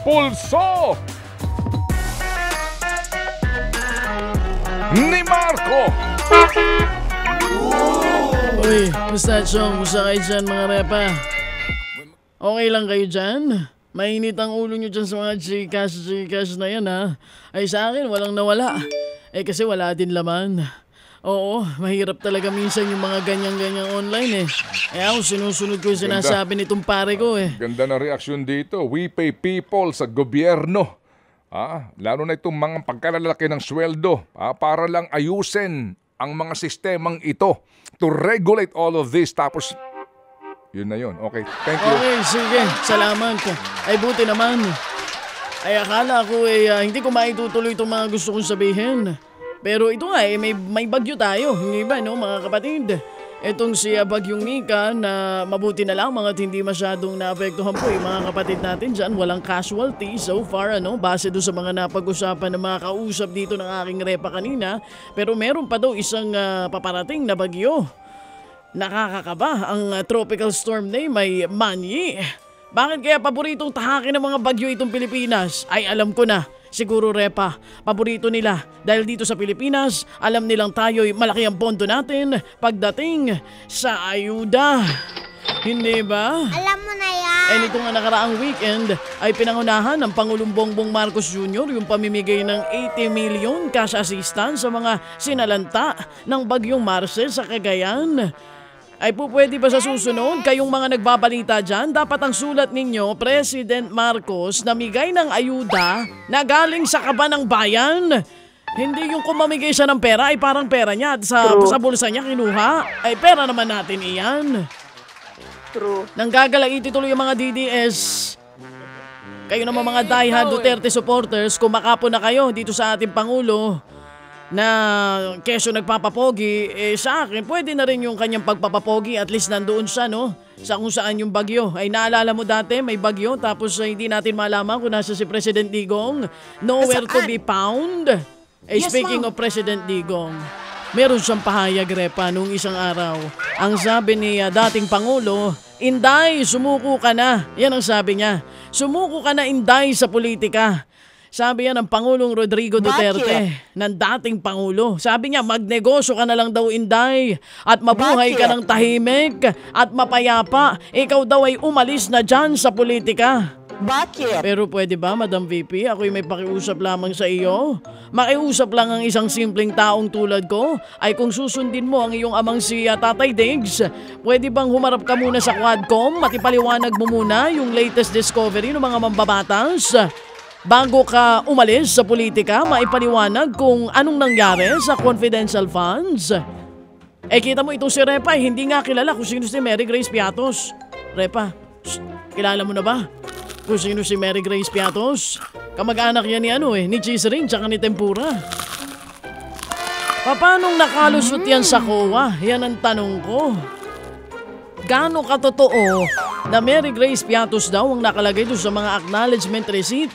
pulso ni Marco. Uy, Mustachong, musta kayo dyan mga repa? Okay lang kayo dyan? Mainit ang ulo nyo dyan sa mga Gcash na yan ha. Ay sa akin, walang nawala. Kasi wala din laman. Oo, mahirap talaga minsan yung mga ganyan-ganyang online eh. Ako sinusunod ko yung sinasabi nitong pare ko eh. Ganda na reaksyon dito. We pay people sa gobyerno. Lalo na itong mga pagkalalaki ng sweldo para lang ayusin ang mga sistemang ito to regulate all of this. Tapos, yun na yun. Okay, thank you. Okay, sige. Salamat. Ay, buti naman. Ay, akala ko hindi ko maitutuloy itong mga gusto kong sabihin. Pero ito nga may bagyo tayo. Hindi ba, no, mga kapatid? Itong si Bagyong Nika na mabuti na lang mga hindi masyadong naapektuhan po yung mga kapatid natin dyan. Walang casualty so far, base doon sa mga napag-usapan ng mga kausap dito ng aking repa kanina. Pero meron pa daw isang paparating na bagyo. Nakakakaba ang tropical storm na may Manny. Bakit kaya paboritong tahakin ng mga bagyo itong Pilipinas? Ay alam ko na. Siguro repa, paborito nila dahil dito sa Pilipinas, alam nilang tayo'y malaki ang pondo natin pagdating sa ayuda. Hindi ba? Alam mo na yan. Nito nga nakaraang weekend ay pinangunahan ng Pangulong Bongbong Marcos Jr. yung pamimigay ng 80 million cash assistance sa mga sinalanta ng Bagyong Marcel sa Cagayan. Ay po pwede ba sa susunod, kayong mga nagbabalita dyan, dapat ang sulat ninyo, President Marcos, namigay ng ayuda na galing sa kaban ng bayan. Hindi yung kumamigay siya ng pera ay parang pera niya at sa bulsa niya kinuha. Ay pera naman natin iyan. True. Nanggagalaiti tuloy yung mga DDS. Kayo naman mga diehard Duterte supporters, kumakapo na kayo dito sa ating Pangulo. Na keso nagpapapogi, sa akin pwede na rin yung kanyang pagpapapogi, at least nandoon siya sa kung saan yung bagyo. Ay naalala mo dati may bagyo tapos hindi natin malaman kung nasa si President Digong, nowhere to be found. Speaking of President Digong, meron siyang pahayag repa nung isang araw. Ang sabi ni dating Pangulo, Inday, sumuko ka na. Yan ang sabi niya. Sumuko ka na Inday sa politika. Sabi yan ng Pangulong Rodrigo Duterte, ng dating Pangulo. Sabi niya, magnegosyo ka na lang daw Inday at mabuhay ka ng tahimik at mapayapa. Ikaw daw ay umalis na dyan sa politika. Bakit? Pero pwede ba, Madam VP, ako'y may pakiusap lamang sa iyo? Makiusap lang ang isang simpleng taong tulad ko ay kung susundin mo ang iyong amang si Tatay Diggs, pwede bang humarap ka muna sa Quadcom at ipaliwanag mo muna yung latest discovery ng mga mambabatas? Bago ka umalis sa politika, maipaliwanag kung anong nangyari sa confidential funds. Kita mo itong si Repa, hindi nga kilala kung sino si Mary Grace Piatos. Repa, kilala mo na ba kung sino si Mary Grace Piatos? Kamag-anak yan ni Cheese Ring tsaka ni Tempura. Paanong nakalusot yan sa COA? Yan ang tanong ko. Gaano katotoo na Mary Grace Piatos daw ang nakalagay doon sa mga acknowledgement receipt?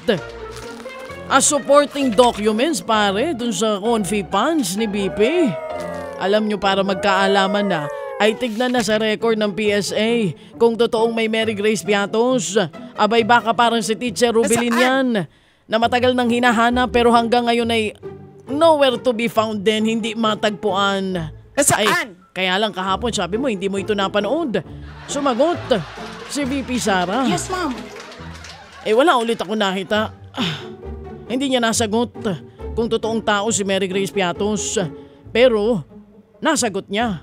As supporting documents pare dun sa confi funds ni BP. Alam nyo, para magkaalaman na ay tignan na sa record ng PSA kung totoong may Mary Grace Piatos. Abay baka parang si Teacher Rubilin yan na matagal nang hinahanap pero hanggang ngayon ay nowhere to be found din, hindi matagpuan. Saan? Kaya lang kahapon sabi mo hindi mo ito napanood. Sumagot si VP Sara. Yes, ma'am. Wala ulit ako nakita. Hindi niya nasagot kung totoong tao si Mary Grace Piatos. Pero nasagot niya,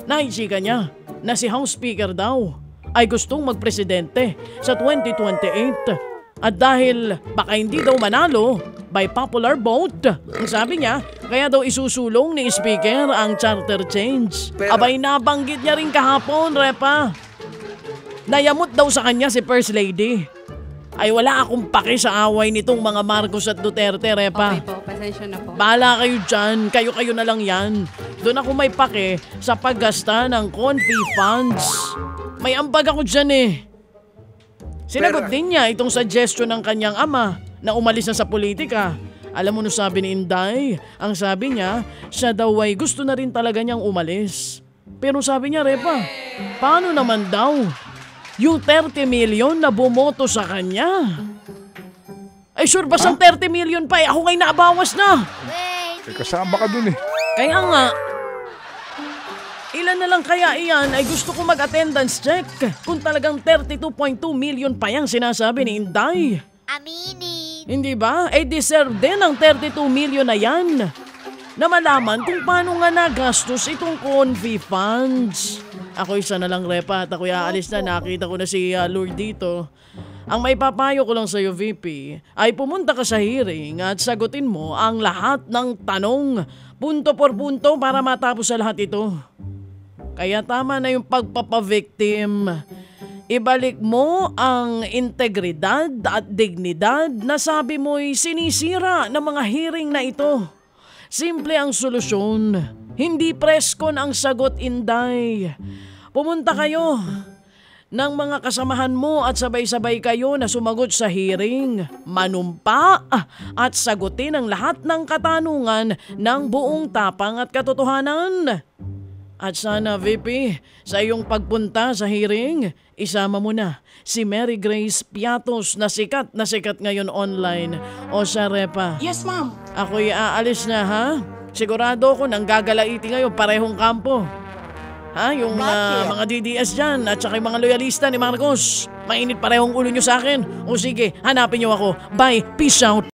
naisiga niya na si House Speaker daw ay gustong magpresidente sa 2028. At dahil baka hindi daw manalo by popular vote, ang sabi niya, kaya daw isusulong ni Speaker ang charter change. Abay nabanggit niya rin kahapon, Repa. Nayamot daw sa kanya si First Lady. Ay wala akong pake sa away nitong mga Marcos at Duterte, Repa. Okay po, pasensya na po. Bahala kayo dyan, kayo-kayo na lang yan. Doon ako may pake sa paggasta ng confi funds. May ambag ako dyan Sinagot din niya itong suggestion ng kanyang ama na umalis na sa politika. Alam mo no sabi ni Inday, ang sabi niya, siya daw ay gusto na rin talaga niyang umalis. Pero sabi niya, Repa, paano naman daw yung 30 million na bumoto sa kanya? Ay sure ba sang 30 million pa eh? Ako ngayon naabawas na. Kasama ka dun eh. Kaya nga, ilan na lang kaya iyan ay gusto ko mag-attendance check kung talagang 32.2 million pa yung sinasabi ni Inday. Aminin. Hindi ba? Eh deserve din ang 32 million na yan. Na malaman kung paano nga nagastos itong confi funds. Ako isa na lang repa at ako aalis na. Nakita ko na si Lord dito. Ang may papayo ko lang sa iyo, VP, ay pumunta ka sa hearing at sagutin mo ang lahat ng tanong, punto por punto para matapos sa lahat ito. Kaya tama na yung pagpapavictim. Ibalik mo ang integridad at dignidad na sabi mo'y sinisira ng mga hearing na ito. Simple ang solusyon. Hindi preskon ang sagot, Inday. Pumunta kayo ng mga kasamahan mo at sabay-sabay kayo na sumagot sa hearing, manumpa at sagutin ang lahat ng katanungan ng buong tapang at katotohanan. At sana, VP, sa iyong pagpunta sa hearing, isama mo na si Mary Grace Piatos na sikat ngayon online. O sa repa. Yes, ma'am. Ako'y aalis na, ha? Sigurado ko nang gagalaiti ngayon parehong kampo. Ha? Yung mga DDS dyan at saka yung mga loyalista ni Marcos. Mainit parehong ulo nyo sa akin. O sige, hanapin nyo ako. Bye. Peace out.